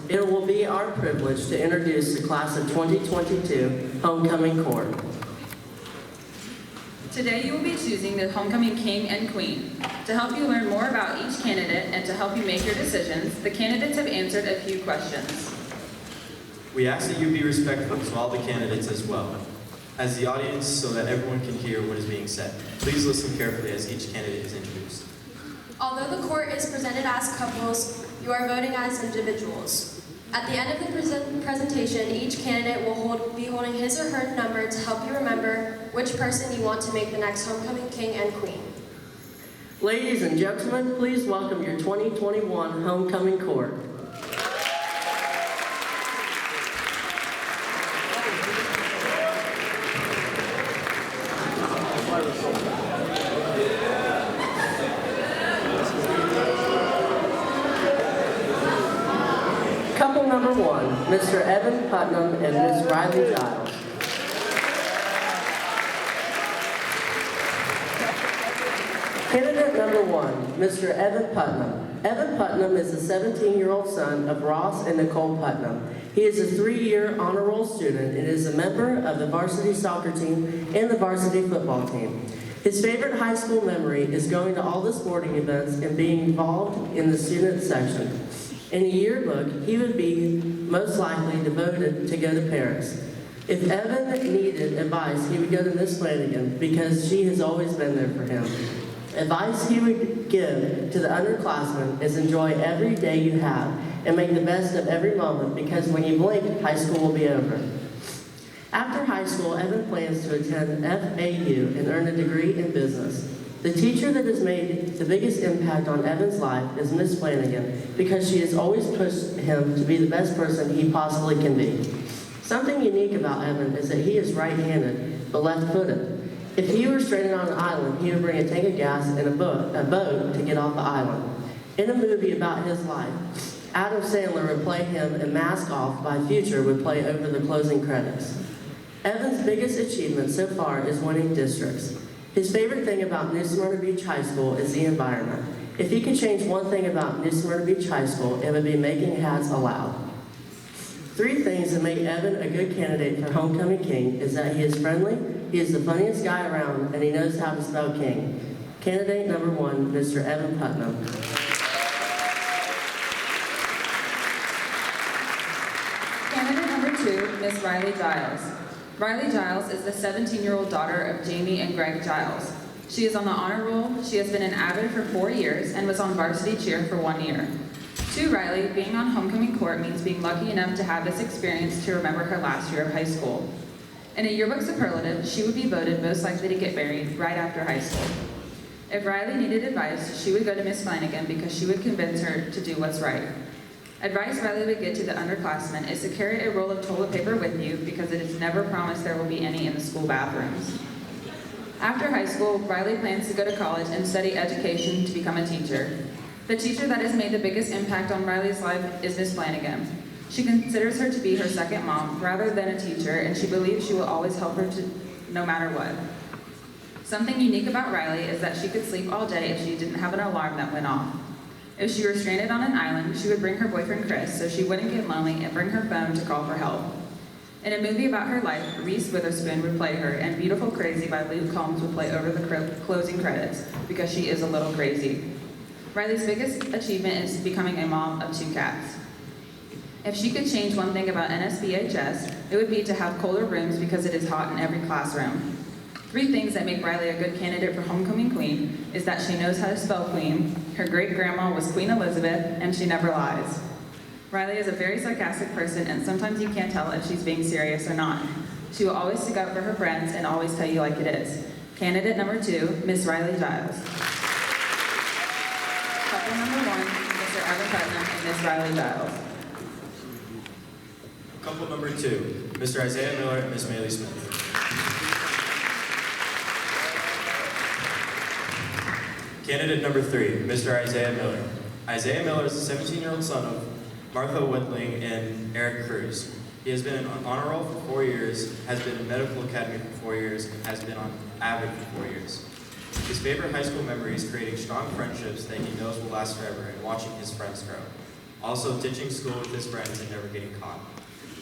it will be our privilege to introduce the class of 2022 Homecoming Court. Today you will be choosing the Homecoming King and Queen. To help you learn more about each candidate and to help you make your decisions, the candidates have answered a few questions. We ask that you be respectful to all the candidates as well as the audience so that everyone can hear what is being said. Please listen carefully as each candidate is introduced. Although the court is presented as couples, you are voting as individuals. At the end of the presentation, each candidate will be holding his or her number to help you remember which person you want to make the next Homecoming King and Queen. Ladies and gentlemen, please welcome your 2021 Homecoming Court. Couple number one, Mr. Evan Putnam and Ms. Riley Giles. Candidate number one, Mr. Evan Putnam. Evan Putnam is a 17-year-old son of Ross and Nicole Putnam. He is a 3-year honor roll student and is a member of the varsity soccer team and the varsity football team. His favorite high school memory is going to all the sporting events and being involved in the student section. In a yearbook, he would be most likely devoted to go to Paris. If Evan needed advice, he would go to Miss Flanagan because she has always been there for him. Advice he would give to the underclassmen is enjoy every day you have and make the best of every moment because when you blink, high school will be over. After high school, Evan plans to attend FAU and earn a degree in business. The teacher that has made the biggest impact on Evan's life is Miss Flanagan because she has always pushed him to be the best person he possibly can be. Something unique about Evan is that he is right-handed, but left-footed. If he were stranded on an island, he would bring a tank of gas and a boat to get off the island. In a movie about his life, Adam Sandler would play him and Mask Off by Future would play over the closing credits. Evan's biggest achievement so far is winning districts. His favorite thing about New Smyrna Beach High School is the environment. If he could change one thing about New Smyrna Beach High School, it would be making hats allowed. 3 things that make Evan a good candidate for Homecoming King is that he is friendly, he is the funniest guy around, and he knows how to spell king. Candidate number 1, Mr. Evan Putnam. Candidate number 2, Ms. Riley Giles. Riley Giles is the 17-year-old daughter of Jamie and Greg Giles. She is on the honor roll, she has been an Avid for 4 years, and was on varsity cheer for 1 year. To Riley, being on homecoming court means being lucky enough to have this experience to remember her last year of high school. In a yearbook superlative, she would be voted most likely to get married right after high school. If Riley needed advice, she would go to Miss Flanagan because she would convince her to do what's right. Advice Riley would give to the underclassmen is to carry a roll of toilet paper with you because it is never promised there will be any in the school bathrooms. After high school, Riley plans to go to college and study education to become a teacher. The teacher that has made the biggest impact on Riley's life is Miss Flanagan. She considers her to be her second mom rather than a teacher, and she believes she will always help her no matter what. Something unique about Riley is that she could sleep all day if she didn't have an alarm that went off. If she were stranded on an island, she would bring her boyfriend Chris so she wouldn't get lonely and bring her phone to call for help. In a movie about her life, Reese Witherspoon would play her, and Beautiful Crazy by Luke Combs would play over the closing credits because she is a little crazy. Riley's biggest achievement is becoming a mom of 2 cats. If she could change one thing about NSBHS, it would be to have colder rooms because it is hot in every classroom. 3 things that make Riley a good candidate for Homecoming Queen is that she knows how to spell queen, her great-grandma was Queen Elizabeth, and she never lies. Riley is a very sarcastic person, and sometimes you can't tell if she's being serious or not. She will always stick up for her friends and always tell you like it is. Candidate number 2, Miss Riley Giles. Couple number 1, Mr. Evan Putnam and Miss Riley Giles. Couple number 2, Mr. Isaiah Miller and Miss Maylee Smith. Candidate number 3, Mr. Isaiah Miller. Isaiah Miller is a 17-year-old son of Martha Whitling and Eric Cruz. He has been on honor roll for 4 years, has been in medical academy for 4 years, and has been on Avid for 4 years. His favorite high school memory is creating strong friendships that he knows will last forever and watching his friends grow. Also, ditching school with his friends and never getting caught.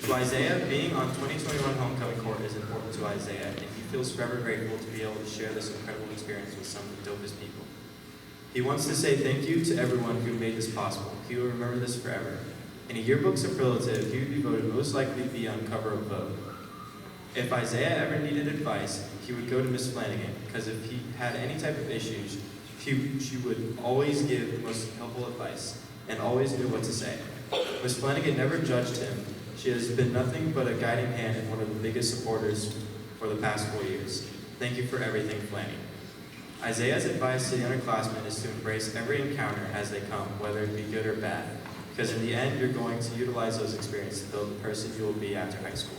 To Isaiah, being on 2021 homecoming court is important to Isaiah, and he feels forever grateful to be able to share this incredible experience with some of the dopest people. He wants to say thank you to everyone who made this possible. He will remember this forever. In a yearbook superlative, he would be voted most likely to be on cover of Vogue. If Isaiah ever needed advice, he would go to Miss Flanagan, because if he had any type of issues, she would always give the most helpful advice, and always knew what to say. Miss Flanagan never judged him. She has been nothing but a guiding hand and one of the biggest supporters for the past 4 years. Thank you for everything, Flanny. Isaiah's advice to the underclassmen is to embrace every encounter as they come, whether it be good or bad, because in the end, you're going to utilize those experiences to build the person you will be after high school.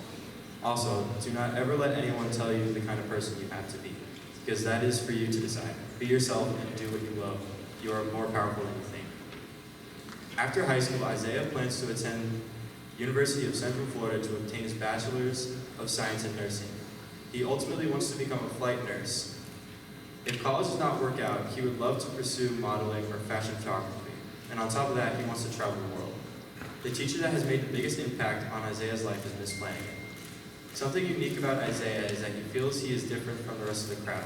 Also, do not ever let anyone tell you the kind of person you have to be, because that is for you to decide. Be yourself and do what you love. You are more powerful than you think. After high school, Isaiah plans to attend University of Central Florida to obtain his Bachelor's of Science in Nursing. He ultimately wants to become a flight nurse. If college does not work out, he would love to pursue modeling or fashion photography. And on top of that, he wants to travel the world. The teacher that has made the biggest impact on Isaiah's life is Miss Flanagan. Something unique about Isaiah is that he feels he is different from the rest of the crowd.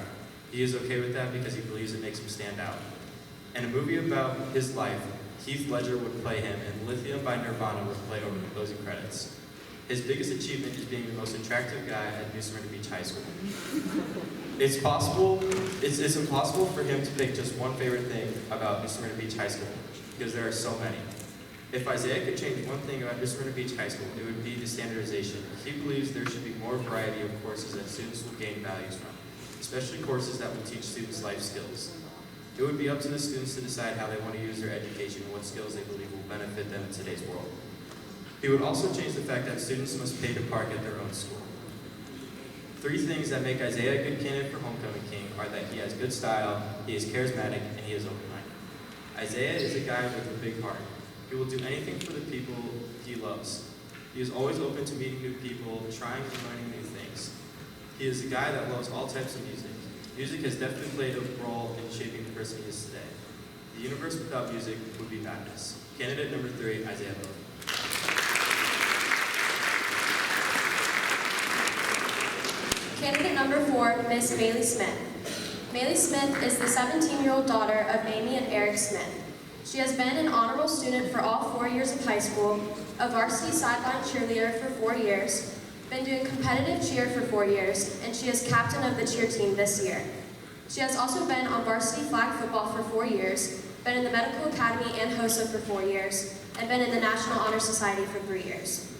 He is okay with that because he believes it makes him stand out. In a movie about his life, Heath Ledger would play him, and Lithium by Nirvana would play over the closing credits. His biggest achievement is being the most attractive guy at New Smyrna Beach High School. It's impossible for him to pick just one favorite thing about New Smyrna Beach High School, because there are so many. If Isaiah could change one thing about New Smyrna Beach High School, it would be the standardization. He believes there should be more variety of courses that students will gain values from, especially courses that will teach students life skills. It would be up to the students to decide how they want to use their education and what skills they believe will benefit them in today's world. He would also change the fact that students must pay to park at their own school. 3 things that make Isaiah a good candidate for Homecoming King are that he has good style, he is charismatic, and he is open-minded. Isaiah is a guy with a big heart. He will do anything for the people he loves. He is always open to meeting new people, trying and learning new things. He is a guy that loves all types of music. Music has definitely played a role in shaping the person he is today. The universe without music would be madness. Candidate number 3, Isaiah Miller. Candidate number 4, Miss Bailey Smith. Bailey Smith is the 17-year-old daughter of Amy and Eric Smith. She has been an honor roll student for all 4 years of high school, a varsity sideline cheerleader for 4 years, been doing competitive cheer for 4 years, and she is captain of the cheer team this year. She has also been on varsity flag football for 4 years, been in the Medical Academy and HOSA for 4 years, and been in the National Honor Society for 3 years.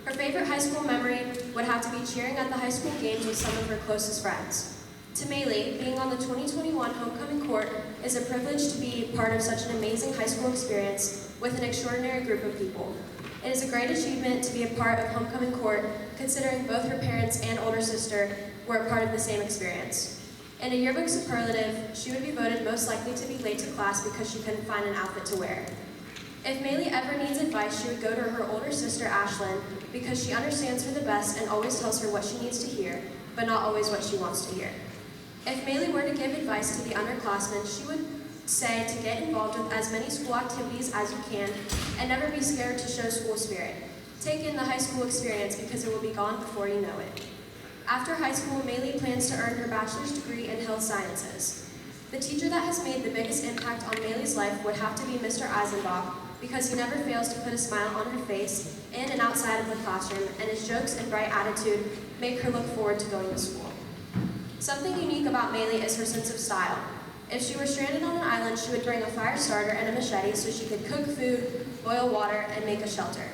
Her favorite high school memory would have to be cheering at the high school games with some of her closest friends. To Maylee, being on the 2021 homecoming court is a privilege to be part of such an amazing high school experience with an extraordinary group of people. It is a great achievement to be a part of homecoming court, considering both her parents and older sister were a part of the same experience. In a yearbook superlative, she would be voted most likely to be late to class because she couldn't find an outfit to wear. If Maylee ever needs advice, she would go to her older sister, Ashlyn, because she understands her the best and always tells her what she needs to hear, but not always what she wants to hear. If Maylee were to give advice to the underclassmen, she would say to get involved with as many school activities as you can and never be scared to show school spirit. Take in the high school experience because it will be gone before you know it. After high school, Maylee plans to earn her bachelor's degree in health sciences. The teacher that has made the biggest impact on Maylee's life would have to be Mr. Eisenbach, because he never fails to put a smile on her face in and outside of the classroom, and his jokes and bright attitude make her look forward to going to school. Something unique about Maylee is her sense of style. If she were stranded on an island, she would bring a fire starter and a machete so she could cook food, boil water, and make a shelter.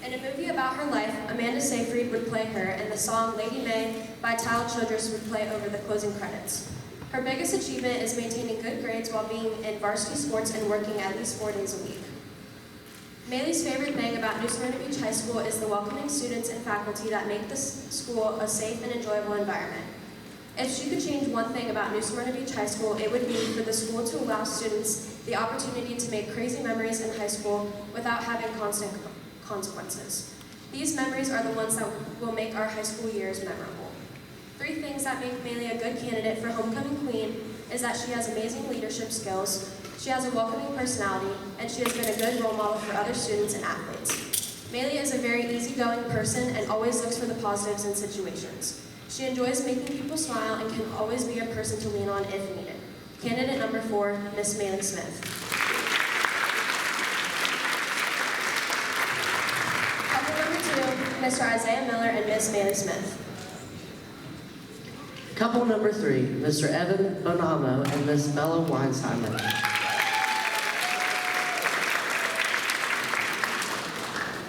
In a movie about her life, Amanda Seyfried would play her, and the song Lady May by Tyler Childress would play over the closing credits. Her biggest achievement is maintaining good grades while being in varsity sports and working at least 4 days a week. Maylee's favorite thing about New Smyrna Beach High School is the welcoming students and faculty that make this school a safe and enjoyable environment. If she could change one thing about New Smyrna Beach High School, it would be for the school to allow students the opportunity to make crazy memories in high school without having constant consequences. These memories are the ones that will make our high school years memorable. 3 things that make Maylee a good candidate for Homecoming Queen is that she has amazing leadership skills, She has a welcoming personality, and she has been a good role model for other students and athletes. Maylee is a very easygoing person and always looks for the positives in situations. She enjoys making people smile and can always be a person to lean on if needed. Candidate number 4, Miss Maylee Smith. Couple number 2, Mr. Isaiah Miller and Miss Maylee Smith. Couple number 3, Mr. Evan Bonamo and Miss Bella Weinsheimer.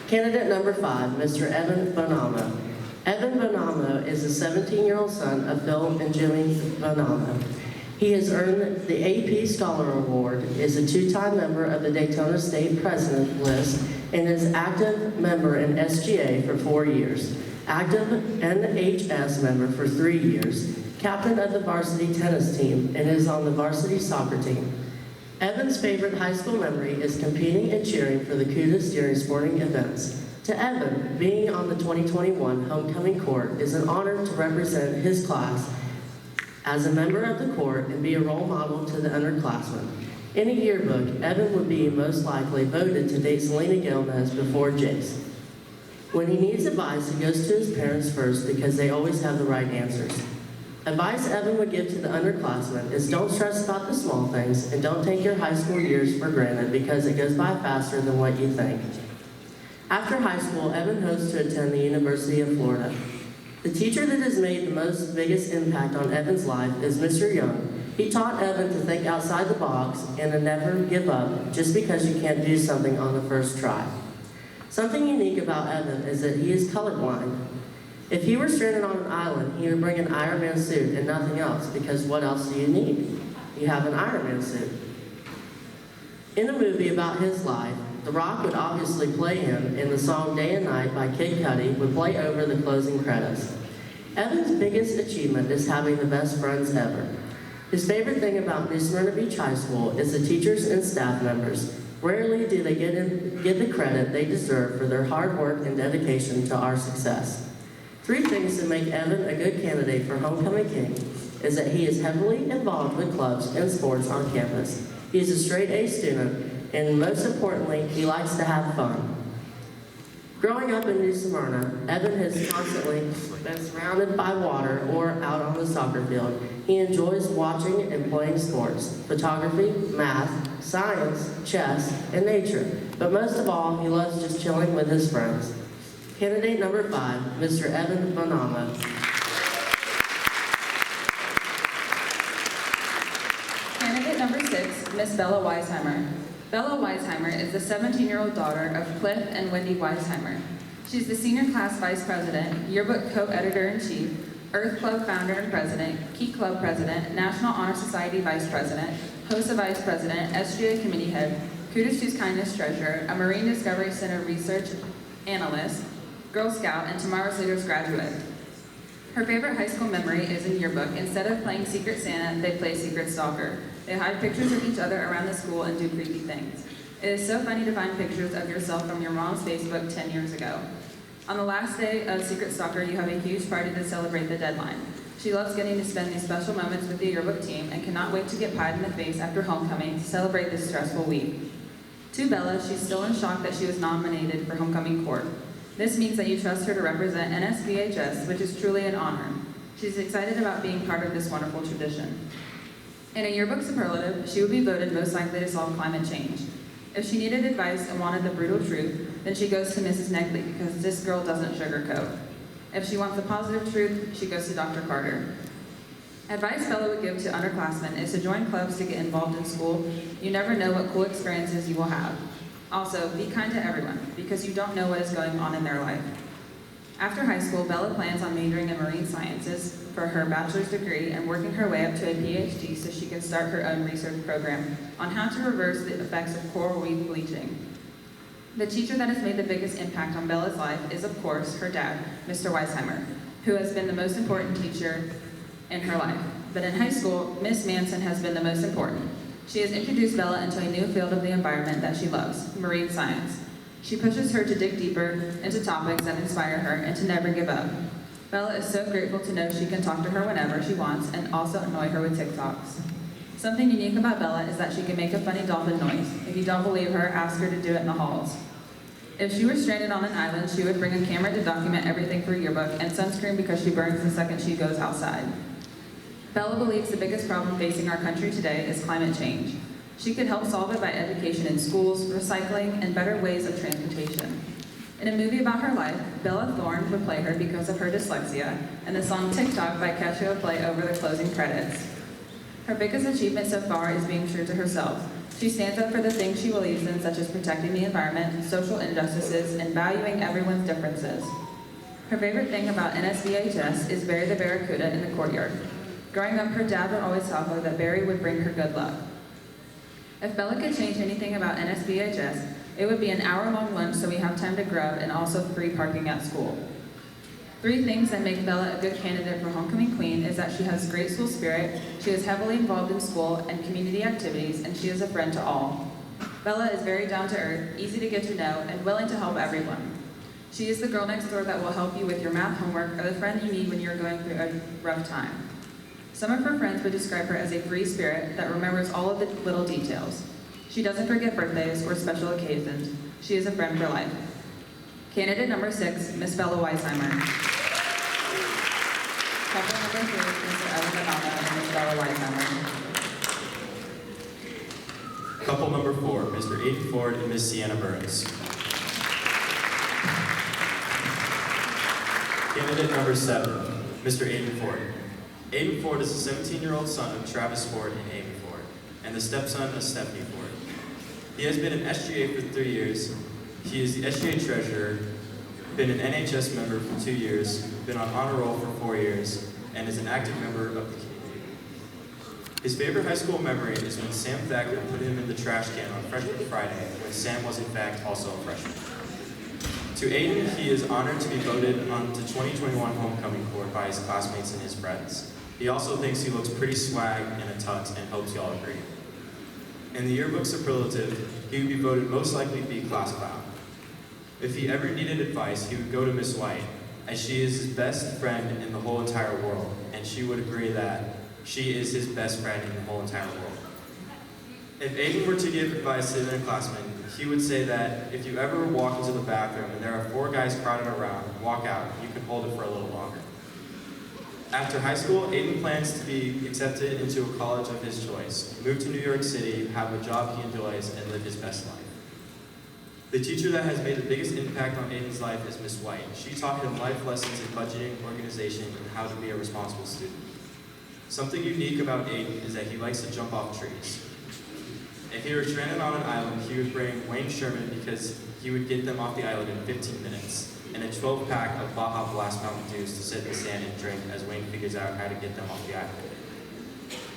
Candidate number 5, Mr. Evan Bonamo. Evan Bonamo is a 17-year-old son of Phil and Jimmy Bonamo. He has earned the AP Scholar Award, is a 2-time member of the Daytona State President list, and is active member in SGA for 4 years, active NHS member for 3 years, captain of the varsity tennis team, and is on the varsity soccer team. Evan's favorite high school memory is competing and cheering for the Kudas during sporting events. To Evan, being on the 2021 homecoming court is an honor to represent his class as a member of the court and be a role model to the underclassmen. In a yearbook, Evan would be most likely voted to date Selena Gomez before Jace. When he needs advice, he goes to his parents first because they always have the right answers. Advice Evan would give to the underclassmen is don't stress about the small things and don't take your high school years for granted because it goes by faster than what you think. After high school, Evan hopes to attend the University of Florida. The teacher that has made the biggest impact on Evan's life is Mr. Young. He taught Evan to think outside the box and to never give up just because you can't do something on the first try. Something unique about Evan is that he is colorblind. If he were stranded on an island, he would bring an Iron Man suit and nothing else, because what else do you need? You have an Iron Man suit. In a movie about his life, The Rock would obviously play him, and the song Day and Night by Kid Cudi would play over the closing credits. Evan's biggest achievement is having the best friends ever. His favorite thing about New Smyrna Beach High School is the teachers and staff members. Rarely do they get the credit they deserve for their hard work and dedication to our success. 3 things that make Evan a good candidate for Homecoming King is that he is heavily involved with clubs and sports on campus. He is a straight A student, and most importantly, he likes to have fun. Growing up in New Smyrna, Evan has constantly been surrounded by water or out on the soccer field. He enjoys watching and playing sports, photography, math, science, chess, and nature. But most of all, he loves just chilling with his friends. Candidate number 5, Mr. Evan Bonamo. Candidate number 6, Miss Bella Weisheimer. Bella Weisheimer is the 17-year-old daughter of Cliff and Wendy Weisheimer. She's the senior class vice president, yearbook co-editor-in-chief, Earth Club founder and president, Key Club president, National Honor Society vice president, HOSA vice president, SGA committee head, Kudos Choose Kindness treasurer, a Marine Discovery Center research analyst, Girl Scout, and Tomorrow's Leaders graduate. Her favorite high school memory is in yearbook. Instead of playing Secret Santa, they play Secret Stalker. They hide pictures of each other around the school and do creepy things. It is so funny to find pictures of yourself from your mom's Facebook 10 years ago. On the last day of Secret Stalker, you have a huge party to celebrate the deadline. She loves getting to spend these special moments with the yearbook team and cannot wait to get pied in the face after homecoming to celebrate this stressful week. To Bella, she's still in shock that she was nominated for homecoming court. This means that you trust her to represent NSBHS, which is truly an honor. She's excited about being part of this wonderful tradition. In a yearbook superlative, she would be voted most likely to solve climate change. If she needed advice and wanted the brutal truth, then she goes to Mrs. Negley because this girl doesn't sugarcoat. If she wants the positive truth, she goes to Dr. Carter. Advice Bella would give to underclassmen is to join clubs to get involved in school. You never know what cool experiences you will have. Also, be kind to everyone, because you don't know what is going on in their life. After high school, Bella plans on majoring in marine sciences for her bachelor's degree and working her way up to a PhD so she can start her own research program on how to reverse the effects of coral reef bleaching. The teacher that has made the biggest impact on Bella's life is, of course, her dad, Mr. Weisheimer, who has been the most important teacher in her life. But in high school, Miss Manson has been the most important. She has introduced Bella into a new field of the environment that she loves, marine science. She pushes her to dig deeper into topics that inspire her and to never give up. Bella is so grateful to know she can talk to her whenever she wants and also annoy her with TikToks. Something unique about Bella is that she can make a funny dolphin noise. If you don't believe her, ask her to do it in the halls. If she were stranded on an island, she would bring a camera to document everything for yearbook and sunscreen because she burns the second she goes outside. Bella believes the biggest problem facing our country today is climate change. She could help solve it by education in schools, recycling, and better ways of transportation. In a movie about her life, Bella Thorne would play her because of her dyslexia, and the song TikTok by Kesha would play over the closing credits. Her biggest achievement so far is being true to herself. She stands up for the things she believes in, such as protecting the environment, social injustices, and valuing everyone's differences. Her favorite thing about NSBHS is Barry the Barracuda in the courtyard. Growing up, her dad would always tell her that Barry would bring her good luck. If Bella could change anything about NSBHS, it would be an hour-long lunch so we have time to grub and also free parking at school. 3 things that make Bella a good candidate for Homecoming Queen is that she has great school spirit, she is heavily involved in school and community activities, and she is a friend to all. Bella is very down-to-earth, easy to get to know, and willing to help everyone. She is the girl next door that will help you with your math homework or the friend you need when you're going through a rough time. Some of her friends would describe her as a free spirit that remembers all of the little details. She doesn't forget birthdays or special occasions. She is a friend for life. Candidate number 6, Miss Bella Weisheimer. Couple number 3, Mr. Evan Bonanno and Miss Bella Weisheimer. Couple number 4, Mr. Aiden Ford and Miss Sienna Burns. Candidate number 7, Mr. Aiden Ford. Aiden Ford is a 17-year-old son of Travis Ford and Amy Ford, and the stepson of Stephanie Ford. He has been an SGA for 3 years. He is the SGA treasurer, been an NHS member for 2 years, been on honor roll for 4 years, and is an active member of the community. His favorite high school memory is when Sam Thacker put him in the trash can on Freshman Friday, when Sam was in fact also a freshman. To Aiden, he is honored to be voted on the 2021 homecoming court by his classmates and his friends. He also thinks he looks pretty swag in a tux and hopes y'all agree. In the yearbook superlative, he would be voted most likely to be class clown. If he ever needed advice, he would go to Miss White, as she is his best friend in the whole entire world, and she would agree that she is his best friend in the whole entire world. If Aiden were to give advice to a classman, he would say that if you ever walk into the bathroom and there are 4 guys crowded around, walk out, you can hold it for a little longer. After high school, Aiden plans to be accepted into a college of his choice, move to New York City, have a job he enjoys, and live his best life. The teacher that has made the biggest impact on Aiden's life is Miss White. She taught him life lessons in budgeting, organization, and how to be a responsible student. Something unique about Aiden is that he likes to jump off trees. If he were stranded on an island, he would bring Wayne Sherman because he would get them off the island in 15 minutes, and a 12-pack of Baja Blast Mountain Dews to sit in the sand and drink as Wayne figures out how to get them off the island.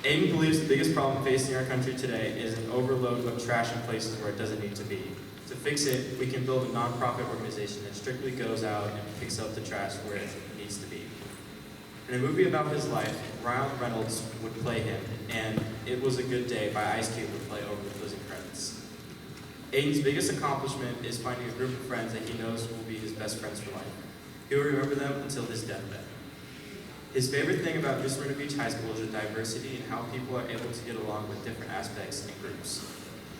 Aiden believes the biggest problem facing our country today is an overload of trash in places where it doesn't need to be. To fix it, we can build a nonprofit organization that strictly goes out and picks up the trash where it needs to be. In a movie about his life, Ryan Reynolds would play him, and It Was a Good Day by Ice Cube would play over the closing credits. Aiden's biggest accomplishment is finding a group of friends that he knows will be his best friends for life. He will remember them until his deathbed. His favorite thing about New Smyrna Beach High School is the diversity and how people are able to get along with different aspects and groups.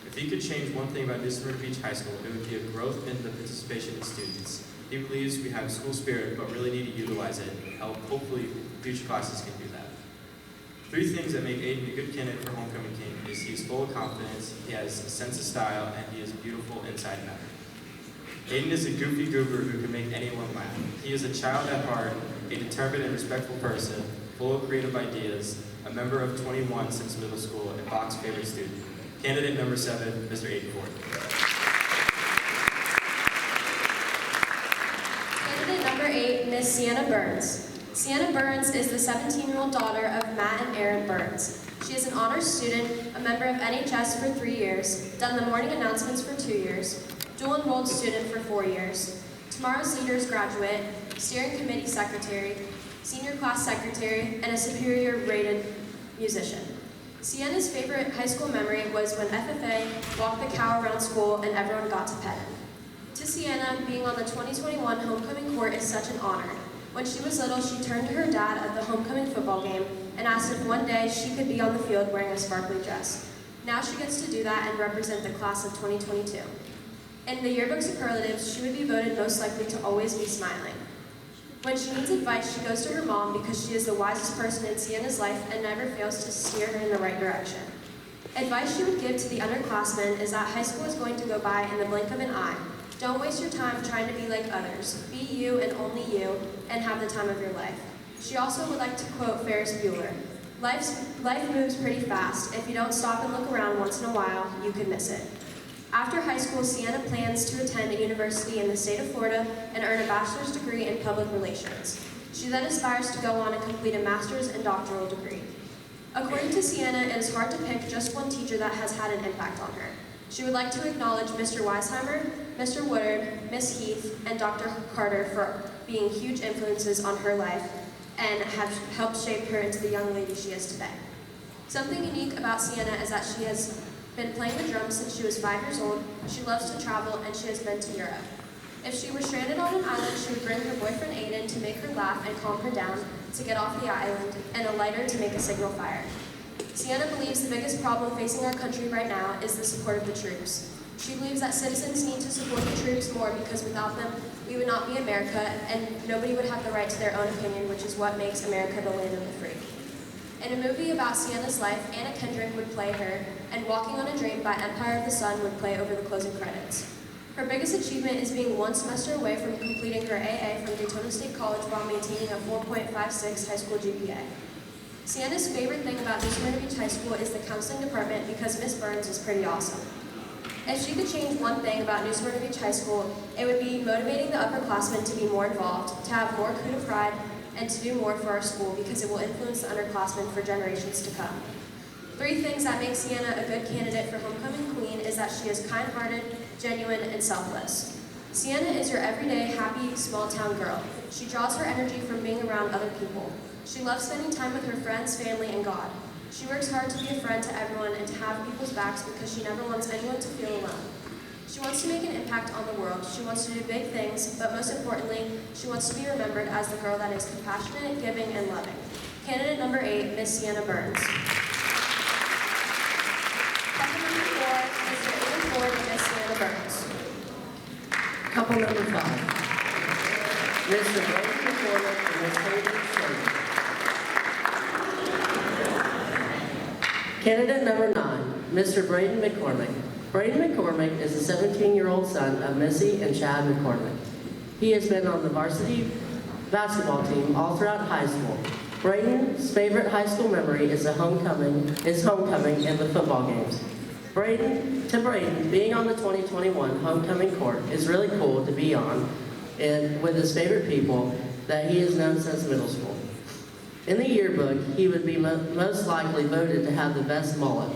If he could change one thing about New Smyrna Beach High School, it would be a growth in the participation in students. He believes we have school spirit, but really need to utilize it, and hopefully future classes can do that. 3 things that make Aiden a good candidate for Homecoming King is he is full of confidence, he has a sense of style, and he is beautiful inside and out. Aiden is a goofy goober who can make anyone laugh. He is a child at heart, a determined and respectful person, full of creative ideas, a member of 21 since middle school, and Bach's favorite student. Candidate number 7, Mr. Aiden Ford. Candidate number 8, Miss Sienna Burns. Sienna Burns is the 17-year-old daughter of Matt and Erin Burns. She is an honors student, a member of NHS for 3 years, done the morning announcements for 2 years, dual enrolled student for 4 years, Tomorrow's Leaders graduate, steering committee secretary, senior class secretary, and a superior rated musician. Sienna's favorite high school memory was when FFA walked the cow around school and everyone got to pet him. To Sienna, being on the 2021 homecoming court is such an honor. When she was little, she turned to her dad at the homecoming football game and asked if one day she could be on the field wearing a sparkly dress. Now she gets to do that and represent the class of 2022. In the yearbook superlatives, she would be voted most likely to always be smiling. When she needs advice, she goes to her mom because she is the wisest person in Sienna's life and never fails to steer her in the right direction. Advice she would give to the underclassmen is that high school is going to go by in the blink of an eye. Don't waste your time trying to be like others. Be you and only you, and have the time of your life. She also would like to quote Ferris Bueller. Life moves pretty fast. If you don't stop and look around once in a while, you could miss it. After high school, Sienna plans to attend a university in the state of Florida and earn a bachelor's degree in public relations. She then aspires to go on and complete a master's and doctoral degree. According to Sienna, it is hard to pick just one teacher that has had an impact on her. She would like to acknowledge Mr. Weisheimer, Mr. Woodard, Miss Heath, and Dr. Carter for being huge influences on her life and have helped shape her into the young lady she is today. Something unique about Sienna is that she has been playing the drums since she was 5 years old. She loves to travel, and she has been to Europe. If she were stranded on an island, she would bring her boyfriend Aiden to make her laugh and calm her down to get off the island, and a lighter to make a signal fire. Sienna believes the biggest problem facing our country right now is the support of the troops. She believes that citizens need to support the troops more because without them, we would not be America, and nobody would have the right to their own opinion, which is what makes America the land of the free. In a movie about Sienna's life, Anna Kendrick would play her, and Walking on a Dream by Empire of the Sun would play over the closing credits. Her biggest achievement is being one semester away from completing her AA from Daytona State College while maintaining a 4.56 high school GPA. Sienna's favorite thing about New Smyrna Beach High School is the counseling department because Miss Burns is pretty awesome. If she could change one thing about New Smyrna Beach High School, it would be motivating the upperclassmen to be more involved, to have more coup de pride, and to do more for our school because it will influence the underclassmen for generations to come. 3 things that make Sienna a good candidate for homecoming queen is that she is kind-hearted, genuine, and selfless. Sienna is your everyday, happy, small-town girl. She draws her energy from being around other people. She loves spending time with her friends, family, and God. She works hard to be a friend to everyone and to have people's backs because she never wants anyone to feel alone. She wants to make an impact on the world. She wants to do big things, but most importantly, she wants to be remembered as the girl that is compassionate, giving, and loving. Candidate number 8, Miss Sienna Burns. Couple number 4, Mr. Aiden Ford and Miss Sienna Burns. Couple number 5, Mr. Brandon McCormick and Miss Hayden Shaver. Candidate number 9, Mr. Braden McCormick. Braden McCormick is a 17-year-old son of Missy and Chad McCormick. He has been on the varsity basketball team all throughout high school. Braden's favorite high school memory is homecoming and the football games. Braden, being on the 2021 homecoming court is really cool to be on, and with his favorite people that he has known since middle school. In the yearbook, he would be most likely voted to have the best mullet.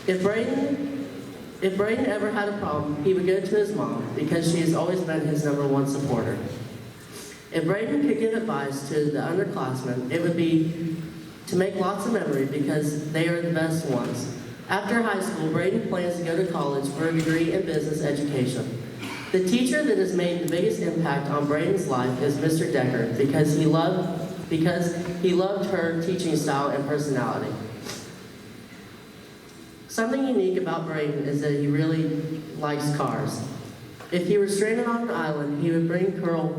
If Braden ever had a problem, he would go to his mom because she has always been his #1 supporter. If Braden could give advice to the underclassmen, it would be to make lots of memories because they are the best ones. After high school, Braden plans to go to college for a degree in business education. The teacher that has made the biggest impact on Braden's life is Mr. Decker because he loved her teaching style and personality. Something unique about Braden is that he really likes cars. If he were stranded on an island, he would bring curl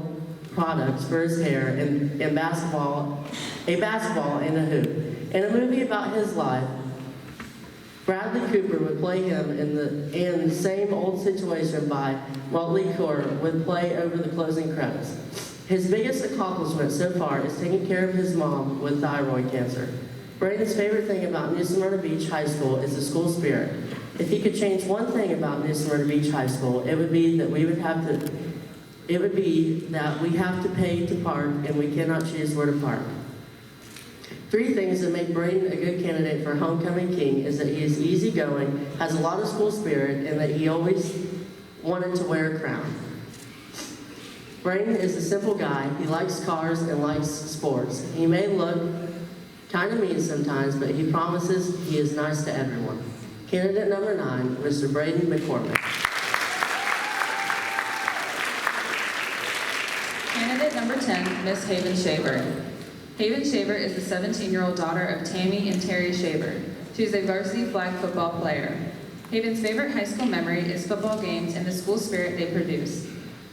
products for his hair and a basketball and a hoop. In a movie about his life, Bradley Cooper would play him in the same old situation by Motley Crue would play over the closing credits. His biggest accomplishment so far is taking care of his mom with thyroid cancer. Braden's favorite thing about New Smyrna Beach High School is the school spirit. If he could change one thing about New Smyrna Beach High School, it would be that we have to pay to park and we cannot choose where to park. 3 things that make Braden a good candidate for homecoming king is that he is easygoing, has a lot of school spirit, and that he always wanted to wear a crown. Braden is a simple guy. He likes cars and likes sports. He may look kind of mean sometimes, but he promises he is nice to everyone. Candidate number 9, Mr. Braden McCormick. Candidate number 10, Miss Haven Shaver. Haven Shaver is the 17-year-old daughter of Tammy and Terry Shaver. She is a varsity flag football player. Haven's favorite high school memory is football games and the school spirit they produce.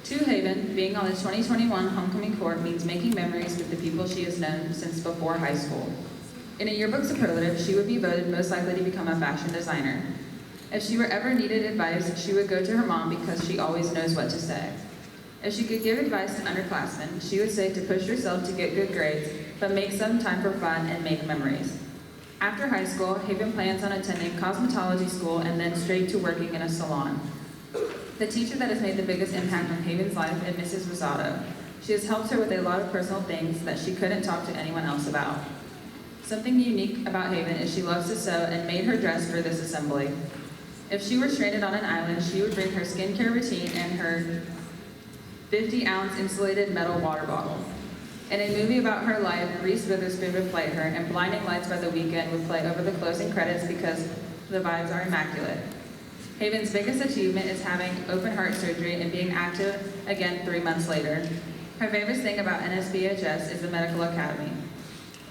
To Haven, being on the 2021 homecoming court means making memories with the people she has known since before high school. In a yearbook superlative, she would be voted most likely to become a fashion designer. If she were ever needed advice, she would go to her mom because she always knows what to say. If she could give advice to underclassmen, she would say to push yourself to get good grades, but make some time for fun and make memories. After high school, Haven plans on attending cosmetology school and then straight to working in a salon. The teacher that has made the biggest impact on Haven's life is Mrs. Rosado. She has helped her with a lot of personal things that she couldn't talk to anyone else about. Something unique about Haven is she loves to sew and made her dress for this assembly. If she were stranded on an island, she would bring her skincare routine and her 50-ounce insulated metal water bottle. In a movie about her life, Reese Witherspoon would play her, and Blinding Lights by the Weeknd would play over the closing credits because the vibes are immaculate. Haven's biggest achievement is having open heart surgery and being active again 3 months later. Her favorite thing about NSBHS is the medical academy.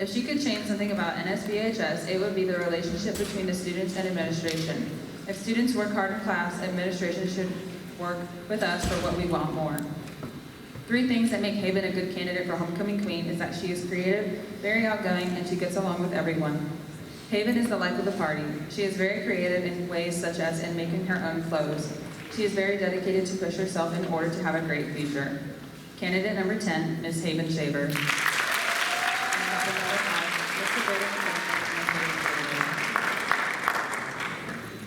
If she could change something about NSBHS, it would be the relationship between the students and administration. If students work hard in class, administration should work with us for what we want more. 3 things that make Haven a good candidate for homecoming queen is that she is creative, very outgoing, and she gets along with everyone. Haven is the life of the party. She is very creative in ways such as in making her own clothes. She is very dedicated to push herself in order to have a great future. Candidate number 10, Ms. Haven Shaver.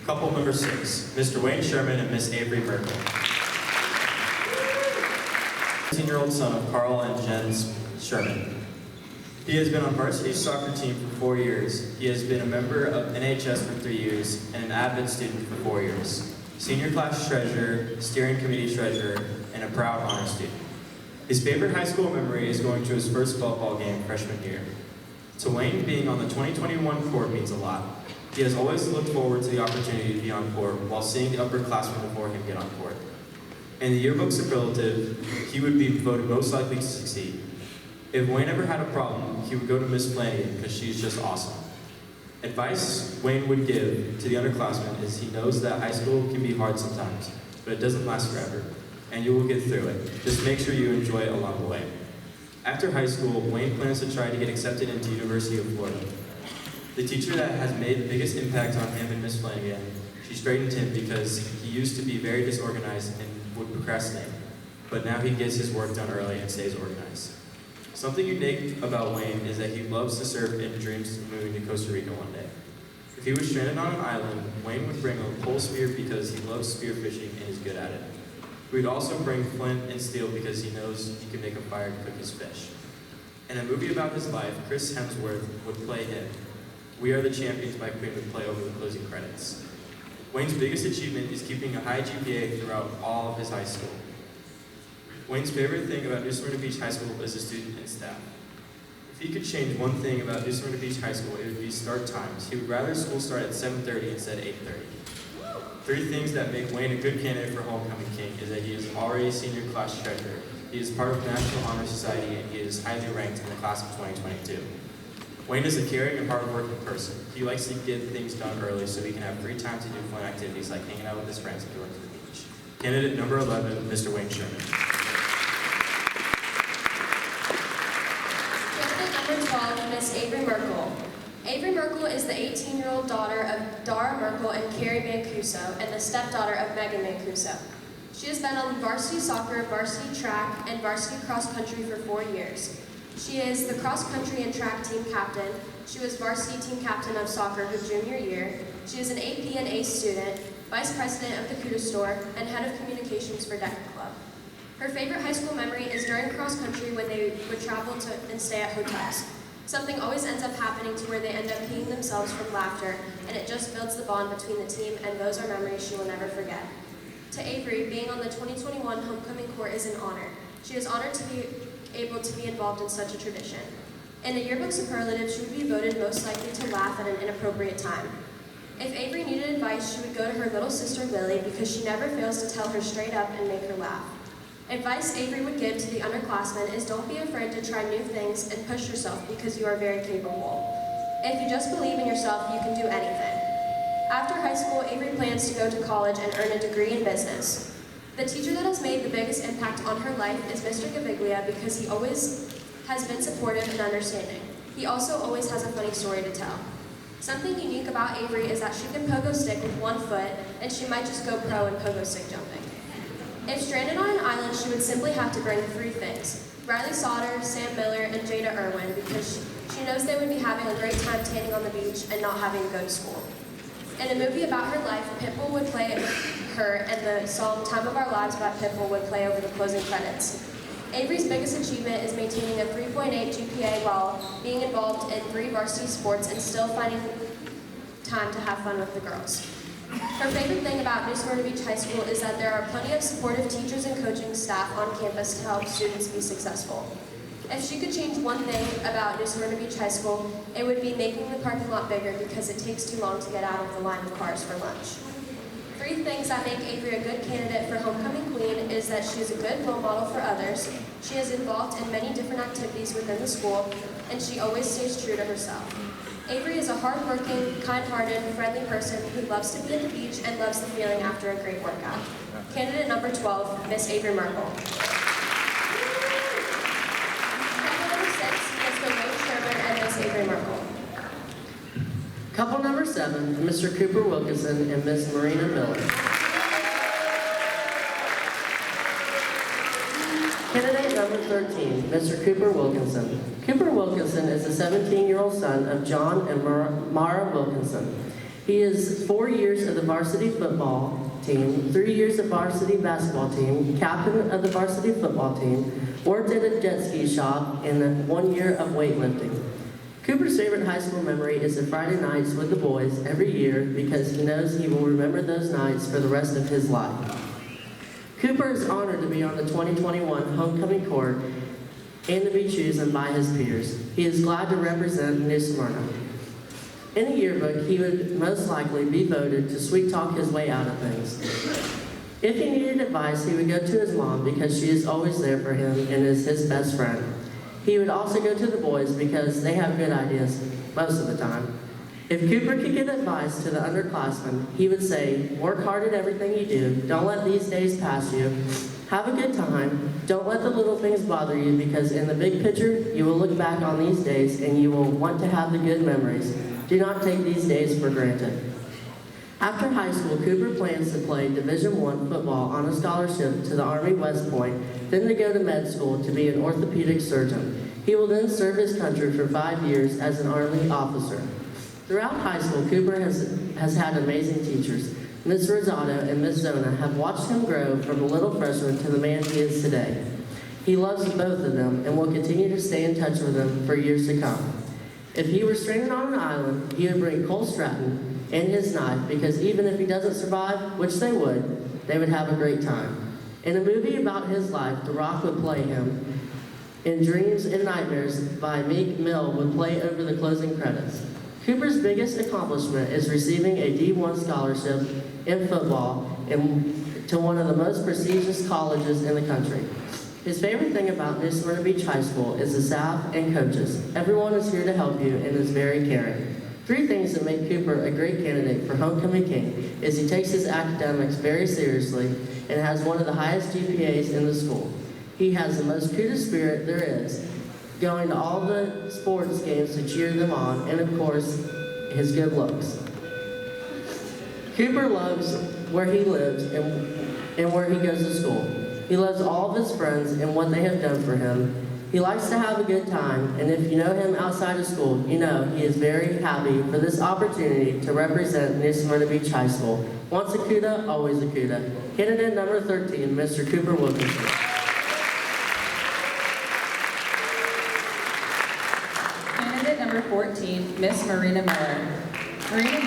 Couple number 6, Mr. Wayne Sherman and Miss Avery Merkel. 17-year-old son of Carl and Jen Sherman. He has been on varsity soccer team for 4 years. He has been a member of NHS for 3 years and an avid student for 4 years. Senior class treasurer, steering committee treasurer, and a proud honor student. His favorite high school memory is going to his first football game freshman year. To Wayne, being on the 2021 court means a lot. He has always looked forward to the opportunity to be on court while seeing the upperclassmen before him get on court. In the yearbook superlative, he would be voted most likely to succeed. If Wayne ever had a problem, he would go to Miss Flanagan because she's just awesome. Advice Wayne would give to the underclassmen is he knows that high school can be hard sometimes, but it doesn't last forever, and you will get through it. Just make sure you enjoy it along the way. After high school, Wayne plans to try to get accepted into University of Florida. The teacher that has made the biggest impact on him and Miss Flanagan, she straightened him because he used to be very disorganized and would procrastinate, but now he gets his work done early and stays organized. Something unique about Wayne is that he loves to surf and dreams of moving to Costa Rica one day. If he was stranded on an island, Wayne would bring a pole spear because he loves spearfishing and is good at it. He would also bring flint and steel because he knows he can make a fire to cook his fish. In a movie about his life, Chris Hemsworth would play him. We Are the Champions by Queen would play over the closing credits. Wayne's biggest achievement is keeping a high GPA throughout all of his high school. Wayne's favorite thing about New Smyrna Beach High School is the student and staff. If he could change one thing about New Smyrna Beach High School, it would be start times. He would rather school start at 7:30 instead of 8:30. 3 things that make Wayne a good candidate for homecoming king is that he is already a senior class treasurer, he is part of the National Honor Society, and he is highly ranked in the class of 2022. Wayne is a caring and hardworking person. He likes to get things done early so he can have free time to do fun activities like hanging out with his friends and going to the beach. Candidate number 11, Mr. Wayne Sherman. Candidate number 12, Miss Avery Merkel. Avery Merkel is the 18-year-old daughter of Dara Merkel and Carrie Mancuso and the stepdaughter of Megan Mancuso. She has been on varsity soccer, varsity track, and varsity cross country for 4 years. She is the cross country and track team captain. She was varsity team captain of soccer her junior year. She is an AP and ACE student, vice president of the Cuda store, and head of communications for DECA Club. Her favorite high school memory is during cross country when they would travel to and stay at hotels. Something always ends up happening to where they end up peeing themselves from laughter, and it just builds the bond between the team, and those are memories she will never forget. To Avery, being on the 2021 homecoming court is an honor. She is honored to be able to be involved in such a tradition. In the yearbook superlative, she would be voted most likely to laugh at an inappropriate time. If Avery needed advice, she would go to her little sister Lily because she never fails to tell her straight up and make her laugh. Advice Avery would give to the underclassmen is don't be afraid to try new things and push yourself because you are very capable. If you just believe in yourself, you can do anything. After high school, Avery plans to go to college and earn a degree in business. The teacher that has made the biggest impact on her life is Mr. Gaviglia because he always has been supportive and understanding. He also always has a funny story to tell. Something unique about Avery is that she can pogo stick with one foot, and she might just go pro in pogo stick jumping. If stranded on an island, she would simply have to bring 3 things: Riley Sauter, Sam Miller, and Jada Irwin, because she knows they would be having a great time tanning on the beach and not having to go to school. In a movie about her life, Pitbull would play her, and the song Time of Our Lives by Pitbull would play over the closing credits. Avery's biggest achievement is maintaining a 3.8 GPA while being involved in 3 varsity sports and still finding time to have fun with the girls. Her favorite thing about New Smyrna Beach High School is that there are plenty of supportive teachers and coaching staff on campus to help students be successful. If she could change one thing about New Smyrna Beach High School, it would be making the parking lot bigger because it takes too long to get out of the line of cars for lunch. 3 things that make Avery a good candidate for Homecoming Queen is that she is a good role model for others, she is involved in many different activities within the school, and she always stays true to herself. Avery is a hard-working, kind-hearted, friendly person who loves to be at the beach and loves the feeling after a great workout. Candidate number 12, Miss Avery Merkel. Candidate number 6, Mr. Wayne Sherman and Miss Avery Merkel. Couple number 7, Mr. Cooper Wilkinson and Miss Marina Miller. Candidate number 13, Mr. Cooper Wilkinson. Cooper Wilkinson is a 17-year-old son of John and Mara Wilkinson. He is 4 years of the varsity football team, 3 years of varsity basketball team, captain of the varsity football team, worked at a jet ski shop, and 1 year of weightlifting. Cooper's favorite high school memory is the Friday nights with the boys every year because he knows he will remember those nights for the rest of his life. Cooper is honored to be on the 2021 homecoming court and to be chosen by his peers. He is glad to represent New Smyrna. In a yearbook, he would most likely be voted to sweet talk his way out of things. If he needed advice, he would go to his mom because she is always there for him and is his best friend. He would also go to the boys because they have good ideas most of the time. If Cooper could give advice to the underclassmen, he would say, work hard at everything you do, don't let these days pass you, have a good time, don't let the little things bother you because in the big picture, you will look back on these days and you will want to have the good memories. Do not take these days for granted. After high school, Cooper plans to play Division I football on a scholarship to the Army West Point, then to go to med school to be an orthopedic surgeon. He will then serve his country for 5 years as an Army officer. Throughout high school, Cooper has had amazing teachers. Ms. Rosado and Ms. Zona have watched him grow from a little freshman to the man he is today. He loves both of them and will continue to stay in touch with them for years to come. If he were stranded on an island, he would bring Cole Stratton and his knife because even if he doesn't survive, which they would have a great time. In a movie about his life, The Rock would play him, and Dreams and Nightmares by Meek Mill would play over the closing credits. Cooper's biggest accomplishment is receiving a D1 scholarship in football to one of the most prestigious colleges in the country. His favorite thing about New Smyrna Beach High School is the staff and coaches. Everyone is here to help you and is very caring. 3 things that make Cooper a great candidate for Homecoming King is he takes his academics very seriously and has one of the highest GPAs in the school. He has the most cutest spirit there is, going to all the sports games to cheer them on, and of course, his good looks. Cooper loves where he lives and where he goes to school. He loves all of his friends and what they have done for him. He likes to have a good time, and if you know him outside of school, you know he is very happy for this opportunity to represent New Smyrna Beach High School. Once a CUDA, always a CUDA. Candidate number 13, Mr. Cooper Wilkinson. Candidate number 14, Miss Marina Miller. Marina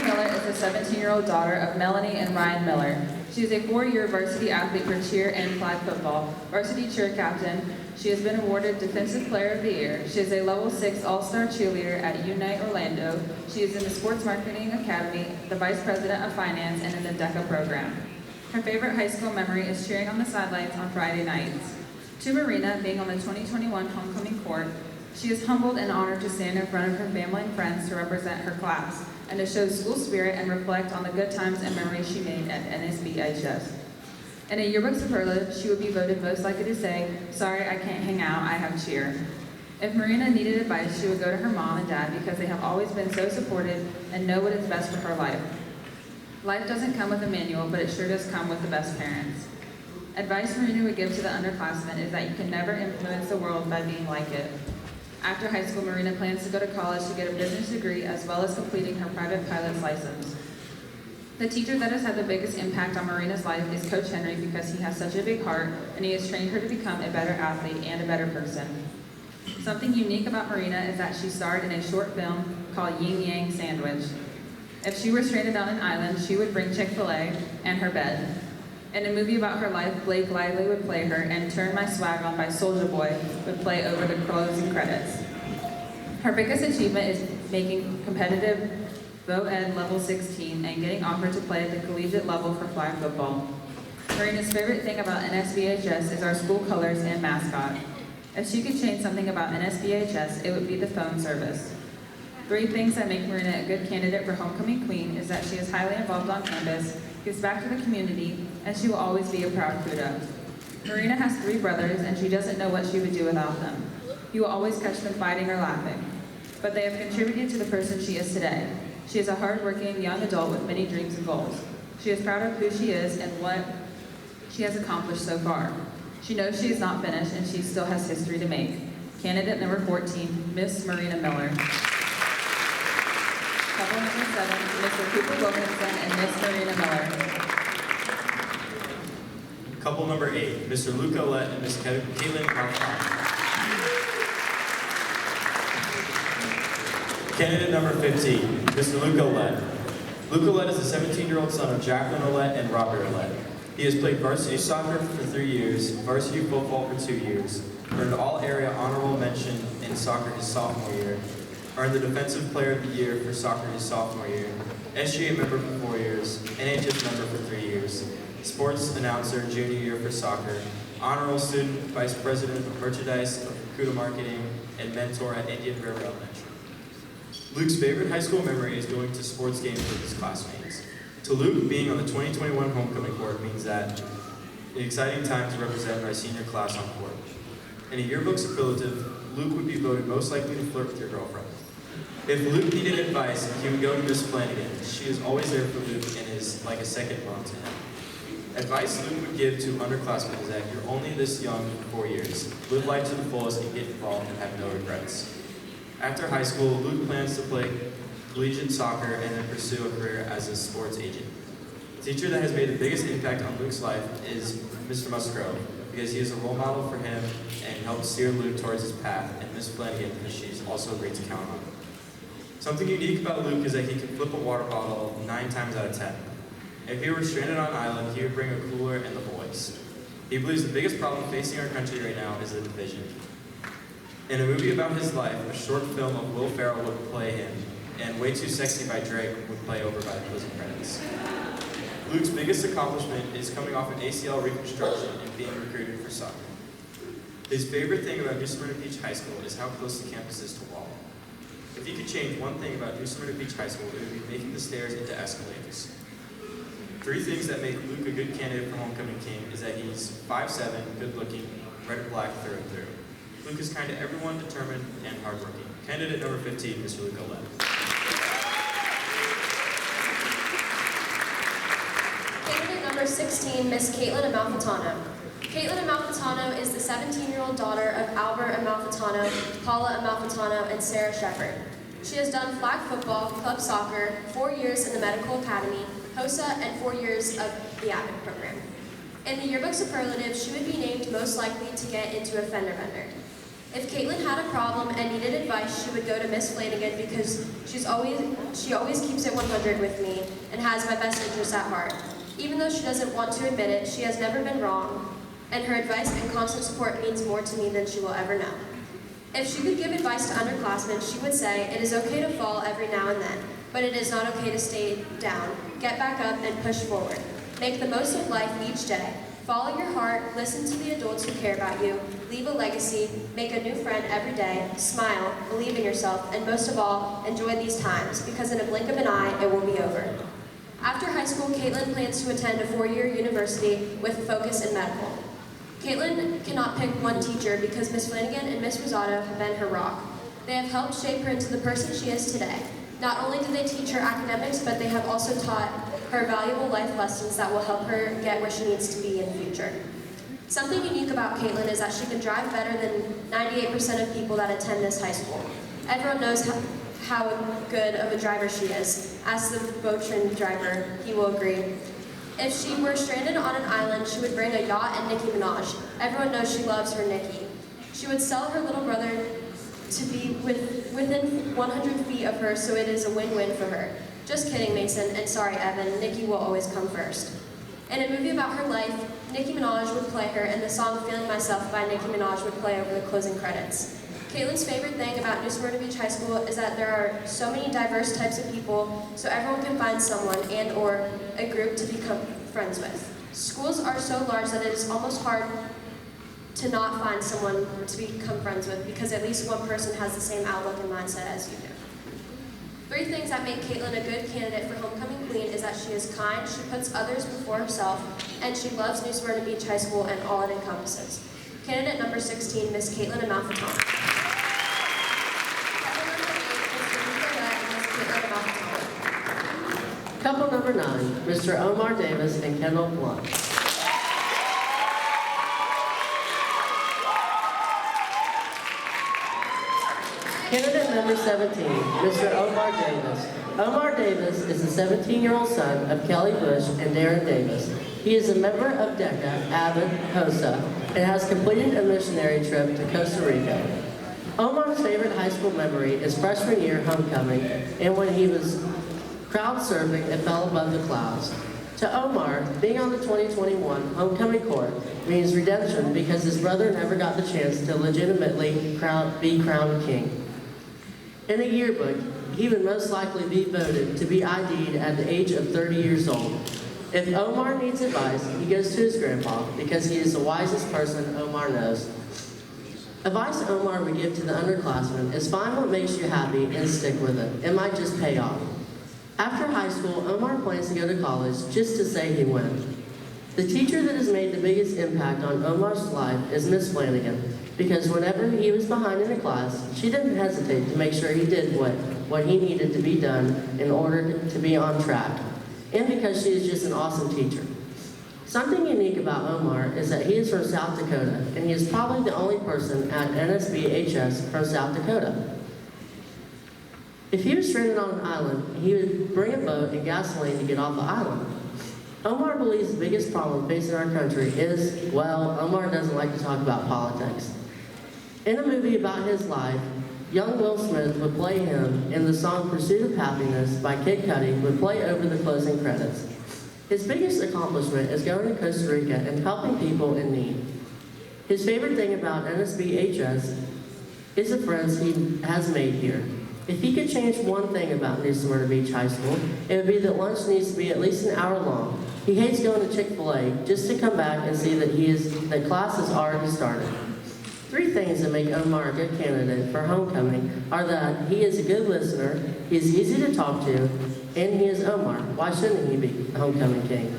Miller is a 17-year-old daughter of Melanie and Ryan Miller. She is a 4-year varsity athlete for cheer and flag football, varsity cheer captain. She has been awarded Defensive Player of the Year. She is a level 6 all-star cheerleader at Unite Orlando. She is in the Sports Marketing Academy, the Vice President of Finance, and in the DECA program. Her favorite high school memory is cheering on the sidelines on Friday nights. To Marina, being on the 2021 homecoming court, she is humbled and honored to stand in front of her family and friends to represent her class and to show school spirit and reflect on the good times and memories she made at NSBHS. In a yearbook superlative, she would be voted most likely to say, "Sorry, I can't hang out, I have cheer." If Marina needed advice, she would go to her mom and dad because they have always been so supportive and know what is best for her life. Life doesn't come with a manual, but it sure does come with the best parents. Advice Marina would give to the underclassmen is that you can never influence the world by being like it. After high school, Marina plans to go to college to get a business degree as well as completing her private pilot's license. The teacher that has had the biggest impact on Marina's life is Coach Henry because he has such a big heart and he has trained her to become a better athlete and a better person. Something unique about Marina is that she starred in a short film called Yin Yang Sandwich. If she were stranded on an island, she would bring Chick-fil-A and her bed. In a movie about her life, Blake Lively would play her, and Turn My Swag On by Soulja Boy would play over the closing credits. Her biggest achievement is making competitive Bo Ed level 16 and getting offered to play at the collegiate level for flag football. Marina's favorite thing about NSBHS is our school colors and mascot. If she could change something about NSBHS, it would be the phone service. 3 things that make Marina a good candidate for homecoming queen is that she is highly involved on campus, gives back to the community, and she will always be a proud Cuda. Marina has 3 brothers, and she doesn't know what she would do without them. You will always catch them fighting or laughing. But they have contributed to the person she is today. She is a hard-working young adult with many dreams and goals. She is proud of who she is and what she has accomplished so far. She knows she is not finished, and she still has history to make. Candidate number 14, Miss Marina Miller. Couple number 7, Mr. Cooper Wilkinson and Miss Marina Miller. Couple number 8, Mr. Luke Olette and Miss Caitlin Marfon. Candidate number 15, Mr. Luke Olette. Luke Olette is the 17-year-old son of Jacqueline Olette and Robert Olette. He has played varsity soccer for 3 years, varsity football for 2 years, earned all-area honorable mention in soccer his sophomore year, earned the Defensive Player of the Year for soccer his sophomore year, SGA member for 4 years, NHS member for 3 years, sports announcer junior year for soccer, honor roll student, vice president of merchandise of Cuda Marketing, and mentor at Indian River Elementary. Luke's favorite high school memory is going to sports games with his classmates. To Luke, being on the 2021 homecoming court means that an exciting time to represent our senior class on court. In a yearbook superlative, Luke would be voted most likely to flirt with your girlfriend. If Luke needed advice, he would go to Miss Flanagan. She is always there for Luke and is like a second mom to him. Advice Luke would give to underclassmen is that you're only this young for 4 years. Live life to the fullest and get involved and have no regrets. After high school, Luke plans to play collegiate soccer and then pursue a career as a sports agent. The teacher that has made the biggest impact on Luke's life is Mr. Musgrove, because he is a role model for him and helped steer Luke towards his path, and Miss Flanagan because she's also great to count on. Something unique about Luke is that he can flip a water bottle 9 times out of 10. If he were stranded on an island, he would bring a cooler and the boys. He believes the biggest problem facing our country right now is the division. In a movie about his life, a short film of Will Ferrell would play him, and Way Too Sexy by Drake would play over by the closing credits. Luke's biggest accomplishment is coming off an ACL reconstruction and being recruited for soccer. His favorite thing about New Smyrna Beach High School is how close the campus is to Wall. If you could change one thing about New Smyrna Beach High School, it would be making the stairs into escalators. 3 things that make Luke a good candidate for homecoming king is that he's 5'7", good-looking, red and black through and through. Luke is kind to everyone, determined, and hardworking. Candidate number 15, Mr. Luke Olette. Candidate number 16, Miss Caitlin Amalfitano. Caitlin Amalfitano is the 17-year-old daughter of Albert Amalfitano, Paula Amalfitano, and Sarah Shepard. She has done flag football, club soccer, 4 years in the medical academy, HOSA, and 4 years of the AVID program. In the yearbook superlative, she would be named most likely to get into a fender bender. If Caitlin had a problem and needed advice, she would go to Miss Flanagan because she always keeps it 100 with me and has my best interests at heart. Even though she doesn't want to admit it, she has never been wrong, and her advice and constant support means more to me than she will ever know. If she could give advice to underclassmen, she would say, "It is okay to fall every now and then, but it is not okay to stay down. Get back up and push forward." Make the most of life each day. Follow your heart, listen to the adults who care about you, leave a legacy, make a new friend every day, smile, believe in yourself, and most of all, enjoy these times, because in a blink of an eye, it will be over. After high school, Caitlin plans to attend a 4-year university with a focus in medical. Caitlin cannot pick one teacher because Miss Flanagan and Miss Rosato have been her rock. They have helped shape her into the person she is today. Not only do they teach her academics, but they have also taught her valuable life lessons that will help her get where she needs to be in the future. Something unique about Caitlin is that she can drive better than 98% of people that attend this high school. Everyone knows how good of a driver she is. As the boat-trained driver, he will agree. If she were stranded on an island, she would bring a yacht and Nicki Minaj. Everyone knows she loves her Nicki. She would sell her little brother to be within 100 feet of her, so it is a win-win for her. Just kidding, Mason, and sorry, Evan, Nicki will always come first. In a movie about her life, Nicki Minaj would play her, and the song Feeling Myself by Nicki Minaj would play over the closing credits. Caitlin's favorite thing about New Smyrna Beach High School is that there are so many diverse types of people, so everyone can find someone and or a group to become friends with. Schools are so large that it is almost hard to not find someone to become friends with, because at least one person has the same outlook and mindset as you do. 3 things that make Caitlin a good candidate for Homecoming Queen is that she is kind, she puts others before herself, and she loves New Smyrna Beach High School and all it encompasses. Candidate number 16, Miss Caitlin Amalfitano. Couple number 9, Mr. Omar Davis and Kendall Blunt. Candidate number 17, Mr. Omar Davis. Omar Davis is a 17-year-old son of Kelly Bush and Darren Davis. He is a member of DECA, AVID, HOSA, and has completed a missionary trip to Costa Rica. Omar's favorite high school memory is freshman year homecoming and when he was crowd surfing and fell above the clouds. To Omar, being on the 2021 homecoming court means redemption because his brother never got the chance to legitimately be crowned king. In a yearbook, he would most likely be voted to be ID'd at the age of 30 years old. If Omar needs advice, he goes to his grandpa because he is the wisest person Omar knows. Advice Omar would give to the underclassmen is find what makes you happy and stick with it. It might just pay off. After high school, Omar plans to go to college just to say he went. The teacher that has made the biggest impact on Omar's life is Miss Flanagan, because whenever he was behind in a class, she didn't hesitate to make sure he did what he needed to be done in order to be on track, and because she is just an awesome teacher. Something unique about Omar is that he is from South Dakota, and he is probably the only person at NSBHS from South Dakota. If he was stranded on an island, he would bring a boat and gasoline to get off the island. Omar believes the biggest problem facing our country is, well, Omar doesn't like to talk about politics. In a movie about his life, young Will Smith would play him, and the song Pursuit of Happiness by Kid Cudi would play over the closing credits. His biggest accomplishment is going to Costa Rica and helping people in need. His favorite thing about NSBHS is the friends he has made here. If he could change one thing about New Smyrna Beach High School, it would be that lunch needs to be at least an hour long. He hates going to Chick-fil-A just to come back and see that class has already started. 3 things that make Omar a good candidate for homecoming are that he is a good listener, he is easy to talk to, and he is Omar. Why shouldn't he be the homecoming king?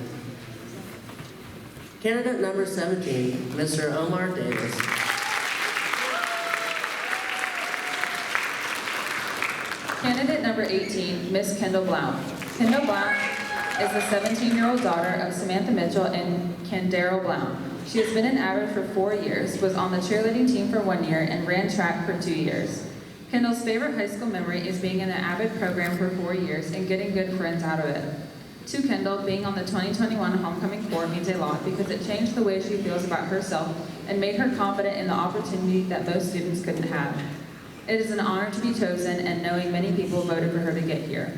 Candidate number 17, Mr. Omar Davis. Candidate number 18, Miss Kendall Blount. Kendall Blount is the 17-year-old daughter of Samantha Mitchell and Candero Blount. She has been an AVID for 4 years, was on the cheerleading team for 1 year, and ran track for 2 years. Kendall's favorite high school memory is being in the AVID program for 4 years and getting good friends out of it. To Kendall, being on the 2021 homecoming court means a lot because it changed the way she feels about herself and made her confident in the opportunity that most students couldn't have. It is an honor to be chosen, and knowing many people voted for her to get here.